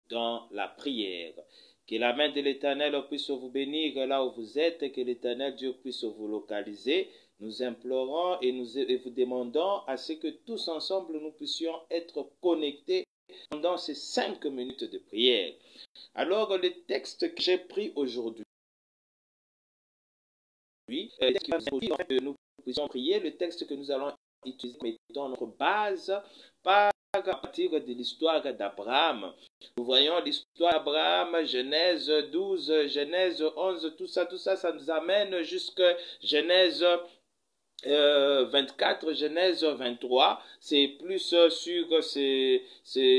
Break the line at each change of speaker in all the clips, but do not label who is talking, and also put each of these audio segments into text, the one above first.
dans la prière. Que la main de l'Éternel puisse vous bénir là où vous êtes, que l'Éternel Dieu puisse vous localiser. Nous implorons et vous demandons à ce que tous ensemble nous puissions être connectés pendant ces 5 minutes de prière. Alors, le texte que j'ai pris aujourd'hui, nous puissions prier, le texte que nous allons utiliser mettons notre base à partir de l'histoire d'Abraham. Nous voyons l'histoire d'Abraham, Genèse 12, Genèse 11, tout ça, ça nous amène jusqu'à Genèse 24, Genèse 23. C'est plus sur ces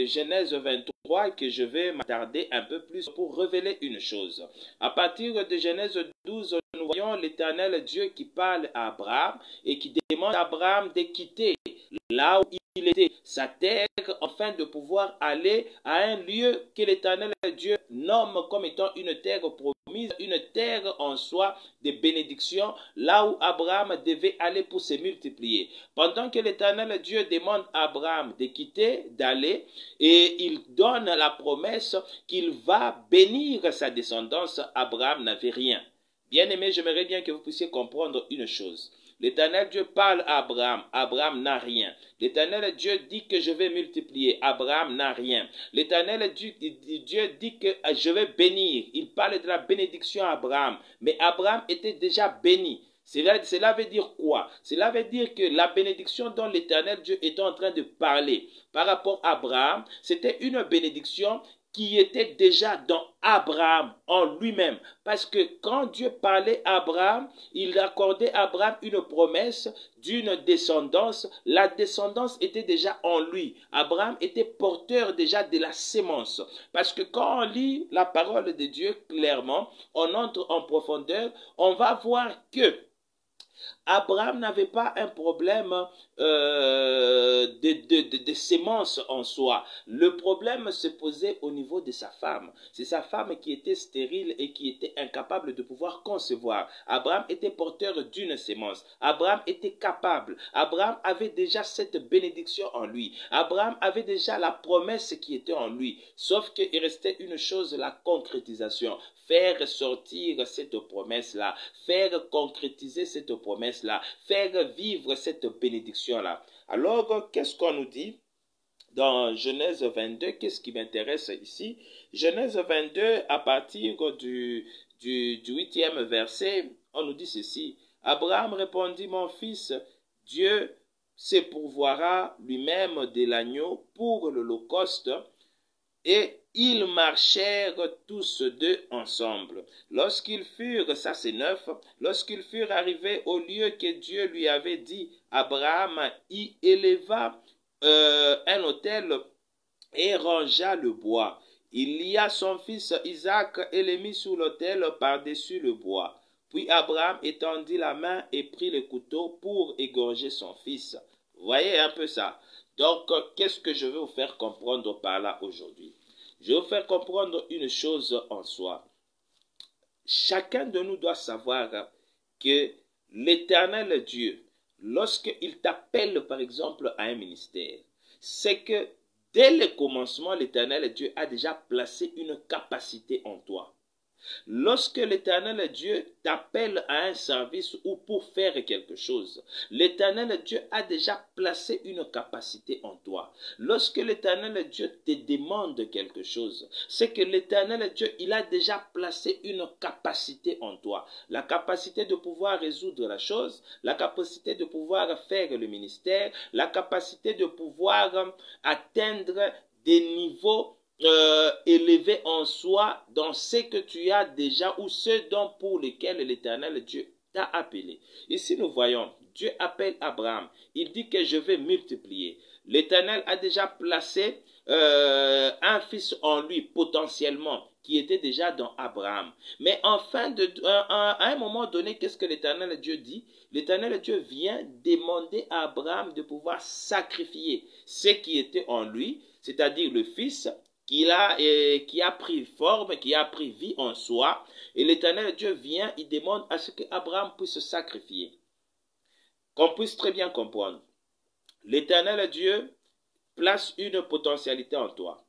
Genèse 23 que je vais m'attarder un peu plus pour révéler une chose. À partir de Genèse 12, nous voyons l'Éternel Dieu qui parle à Abraham et qui demande à Abraham de quitter là où il était, sa terre, afin de pouvoir aller à un lieu que l'Éternel Dieu nomme comme étant une terre promise, une terre en soi de bénédiction, là où Abraham devait aller pour se multiplier. Pendant que l'Éternel Dieu demande à Abraham de quitter, d'aller, et il donne la promesse qu'il va bénir sa descendance, Abraham n'avait rien. Bien-aimé, j'aimerais bien que vous puissiez comprendre une chose. L'Éternel Dieu parle à Abraham. Abraham n'a rien. L'Éternel Dieu dit que je vais multiplier. Abraham n'a rien. L'Éternel Dieu dit que je vais bénir. Il parle de la bénédiction à Abraham. Mais Abraham était déjà béni. Cela veut dire quoi? Cela veut dire que la bénédiction dont l'Éternel Dieu était en train de parler par rapport à Abraham, c'était une bénédiction qui était déjà dans Abraham en lui-même. Parce que quand Dieu parlait à Abraham, il accordait à Abraham une promesse d'une descendance. La descendance était déjà en lui. Abraham était porteur déjà de la sémence. Parce que quand on lit la parole de Dieu clairement, on entre en profondeur, on va voir que Abraham n'avait pas un problème de sémence en soi. Le problème se posait au niveau de sa femme. C'est sa femme qui était stérile et qui était incapable de pouvoir concevoir. Abraham était porteur d'une sémence. Abraham était capable. Abraham avait déjà cette bénédiction en lui. Abraham avait déjà la promesse qui était en lui. Sauf qu'il restait une chose, la concrétisation. Faire sortir cette promesse-là, faire concrétiser cette promesse-là, faire vivre cette bénédiction-là. Alors, qu'est-ce qu'on nous dit dans Genèse 22? Qu'est-ce qui m'intéresse ici? Genèse 22, à partir du 8e verset, on nous dit ceci. Abraham répondit, mon fils, Dieu se pourvoira lui-même de l'agneau pour l'holocauste. Et ils marchèrent tous deux ensemble. Lorsqu'ils furent, ça c'est 9, lorsqu'ils furent arrivés au lieu que Dieu lui avait dit, Abraham y éleva un autel et rangea le bois. Il lia son fils Isaac et le mit sous l'autel par-dessus le bois. Puis Abraham étendit la main et prit le couteau pour égorger son fils. Vous voyez un peu ça? Donc, qu'est-ce que je veux vous faire comprendre par là aujourd'hui? Je vais vous faire comprendre une chose en soi. Chacun de nous doit savoir que l'Éternel Dieu, lorsqu'il t'appelle par exemple à un ministère, c'est que dès le commencement, l'Éternel Dieu a déjà placé une capacité en toi. Lorsque l'Éternel Dieu t'appelle à un service ou pour faire quelque chose, l'Éternel Dieu a déjà placé une capacité en toi. Lorsque l'Éternel Dieu te demande quelque chose, c'est que l'Éternel Dieu, il a déjà placé une capacité en toi. La capacité de pouvoir résoudre la chose, la capacité de pouvoir faire le ministère, la capacité de pouvoir atteindre des niveaux élevé en soi dans ce que tu as déjà ou ce dont pour lesquels l'Éternel Dieu t'a appelé. Ici nous voyons, Dieu appelle Abraham. Il dit que je vais multiplier. L'Éternel a déjà placé un fils en lui potentiellement qui était déjà dans Abraham. Mais à un moment donné, qu'est-ce que l'Éternel Dieu dit? L'Éternel Dieu vient demander à Abraham de pouvoir sacrifier ce qui était en lui, c'est-à-dire le fils, qui a pris forme, qui a pris vie en soi. Et l'Éternel Dieu vient, il demande à ce qu'Abraham puisse se sacrifier. Qu'on puisse très bien comprendre. L'Éternel Dieu place une potentialité en toi.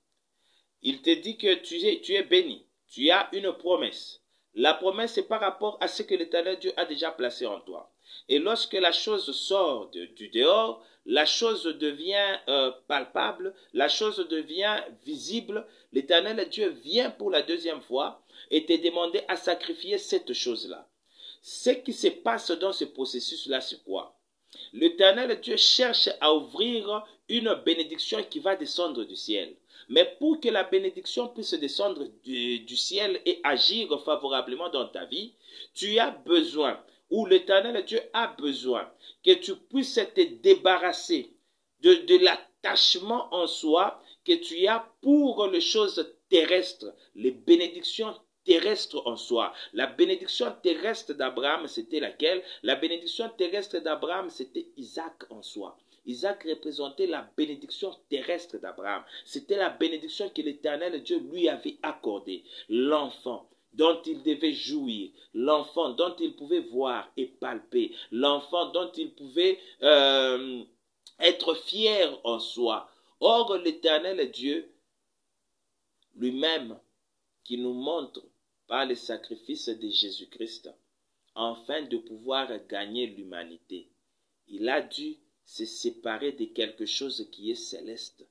Il te dit que tu es béni. Tu as une promesse. La promesse est par rapport à ce que l'Éternel Dieu a déjà placé en toi. Et lorsque la chose sort du dehors, la chose devient palpable, la chose devient visible. L'Éternel Dieu vient pour la deuxième fois et te demander à sacrifier cette chose-là. Ce qui se passe dans ce processus-là, c'est quoi? L'Éternel Dieu cherche à ouvrir une bénédiction qui va descendre du ciel. Mais pour que la bénédiction puisse descendre du ciel et agir favorablement dans ta vie, tu as besoin, ou l'Éternel Dieu a besoin, que tu puisses te débarrasser de l'attachement en soi que tu as pour les choses terrestres, les bénédictions terrestre en soi. La bénédiction terrestre d'Abraham, c'était laquelle? La bénédiction terrestre d'Abraham, c'était Isaac en soi. Isaac représentait la bénédiction terrestre d'Abraham. C'était la bénédiction que l'Éternel Dieu lui avait accordée. L'enfant dont il devait jouir, l'enfant dont il pouvait voir et palper, l'enfant dont il pouvait être fier en soi. Or, l'Éternel Dieu lui-même, qui nous montre par le sacrifice de Jésus-Christ, afin de pouvoir gagner l'humanité. Il a dû se séparer de quelque chose qui est céleste,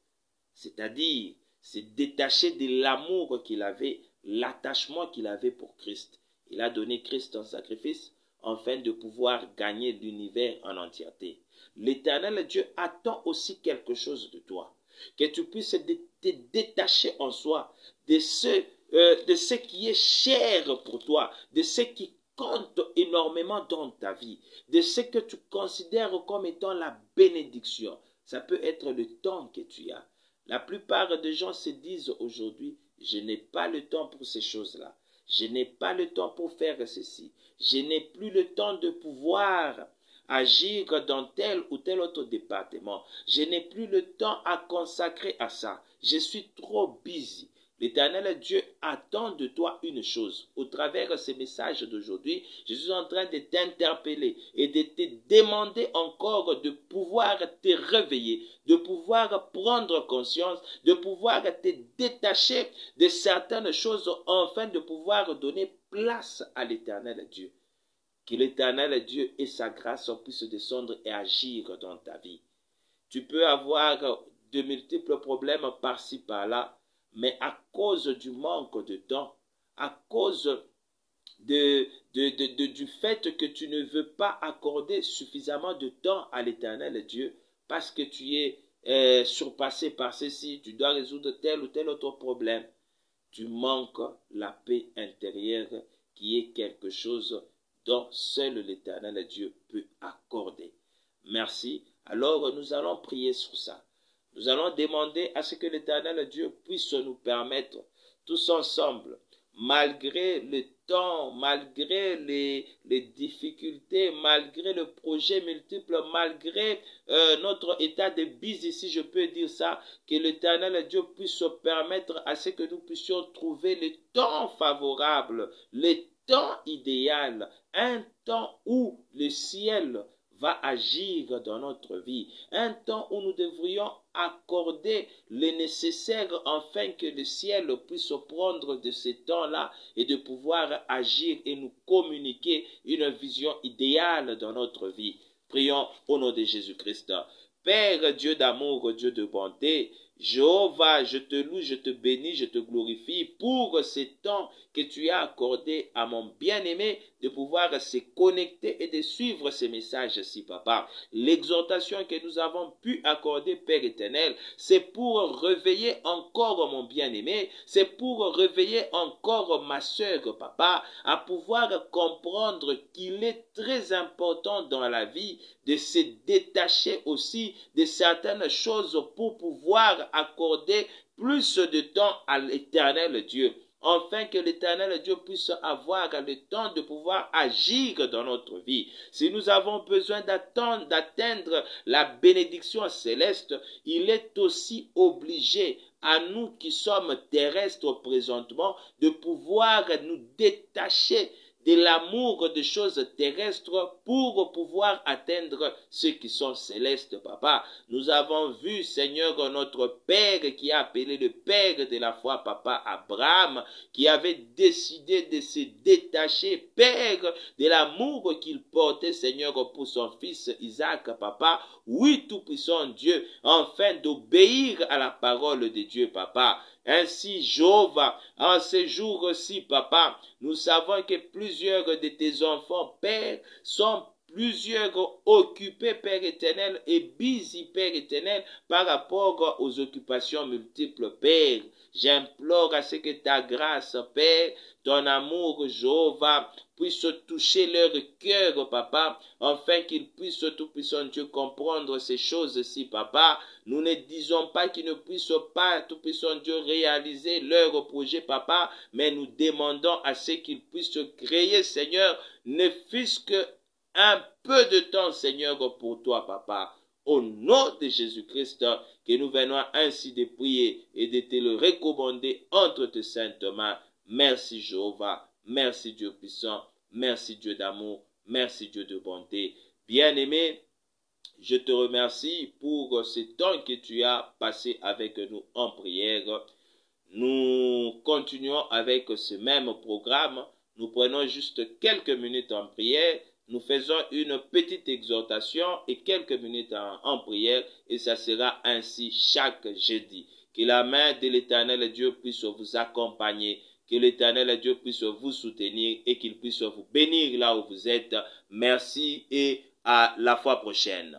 c'est-à-dire se détacher de l'amour qu'il avait, l'attachement qu'il avait pour Christ. Il a donné Christ en sacrifice afin de pouvoir gagner l'univers en entièreté. L'Éternel Dieu attend aussi quelque chose de toi, que tu puisses te détacher en soi de ce qui est cher pour toi, de ce qui compte énormément dans ta vie, de ce que tu considères comme étant la bénédiction. Ça peut être le temps que tu as. La plupart des gens se disent aujourd'hui, je n'ai pas le temps pour ces choses-là. Je n'ai pas le temps pour faire ceci. Je n'ai plus le temps de pouvoir agir dans tel ou tel autre département. Je n'ai plus le temps à consacrer à ça. Je suis trop busy. L'Éternel Dieu attend de toi une chose. Au travers de ces messages d'aujourd'hui, je suis en train de t'interpeller et de te demander encore de pouvoir te réveiller, de pouvoir prendre conscience, de pouvoir te détacher de certaines choses afin de pouvoir donner place à l'Éternel Dieu. Que l'Éternel Dieu et sa grâce puissent descendre et agir dans ta vie. Tu peux avoir de multiples problèmes par-ci, par-là, mais à cause du manque de temps, à cause du fait que tu ne veux pas accorder suffisamment de temps à l'Éternel Dieu, parce que tu es surpassé par ceci, tu dois résoudre tel ou tel autre problème, tu manques la paix intérieure qui est quelque chose dont seul l'Éternel Dieu peut accorder. Merci. Alors nous allons prier sur ça. Nous allons demander à ce que l'Éternel Dieu puisse nous permettre, tous ensemble, malgré le temps, malgré les difficultés, malgré le projet multiple, malgré notre état de busy, si je peux dire ça, que l'Éternel Dieu puisse permettre à ce que nous puissions trouver le temps favorable, le temps idéal, un temps où le ciel va agir dans notre vie, un temps où nous devrions accorder le nécessaire afin que le ciel puisse prendre de ce temps-là et de pouvoir agir et nous communiquer une vision idéale dans notre vie. Prions au nom de Jésus-Christ. Père Dieu d'amour, Dieu de bonté, Jéhovah, je te loue, je te bénis, je te glorifie pour ce temps que tu as accordé à mon bien-aimé de pouvoir se connecter et de suivre ces messages-ci, Papa. L'exhortation que nous avons pu accorder, Père éternel, c'est pour réveiller encore mon bien-aimé, c'est pour réveiller encore ma sœur, Papa, à pouvoir comprendre qu'il est très important dans la vie de se détacher aussi de certaines choses pour pouvoir accorder plus de temps à l'Éternel Dieu, afin que l'Éternel Dieu puisse avoir le temps de pouvoir agir dans notre vie. Si nous avons besoin d'atteindre la bénédiction céleste, il est aussi obligé à nous qui sommes terrestres présentement de pouvoir nous détacher de l'amour des choses terrestres pour pouvoir atteindre ceux qui sont célestes, papa. Nous avons vu, Seigneur, notre Père qui a appelé le Père de la foi, papa Abraham, qui avait décidé de se détacher, Père, de l'amour qu'il portait, Seigneur, pour son fils Isaac, papa. Oui, tout-puissant Dieu, afin d'obéir à la parole de Dieu, papa. Ainsi, Jéhovah, en ces jours-ci, papa, nous savons que plusieurs de tes enfants, Père, sont plusieurs occupés, Père éternel, et busy, Père éternel, par rapport aux occupations multiples, Père. J'implore à ce que ta grâce, Père, ton amour, Jéhovah, puisse toucher leur cœur, papa, afin qu'ils puissent, tout-puissant Dieu, comprendre ces choses-ci, papa. Nous ne disons pas qu'ils ne puissent pas, tout-puissant Dieu, réaliser leur projet, papa, mais nous demandons à ce qu'ils puissent créer, Seigneur, ne fût-ce qu'un peu de temps, Seigneur, pour toi, papa. Au nom de Jésus-Christ, que nous venons ainsi de prier et de te le recommander entre tes saintes mains. Merci Jéhovah, merci Dieu puissant, merci Dieu d'amour, merci Dieu de bonté. Bien-aimé, je te remercie pour ce temps que tu as passé avec nous en prière. Nous continuons avec ce même programme. Nous prenons juste quelques minutes en prière. Nous faisons une petite exhortation et quelques minutes en prière. Et ça sera ainsi chaque jeudi. Que la main de l'Éternel Dieu puisse vous accompagner. Que l'Éternel Dieu puisse vous soutenir et qu'il puisse vous bénir là où vous êtes. Merci et à la fois prochaine.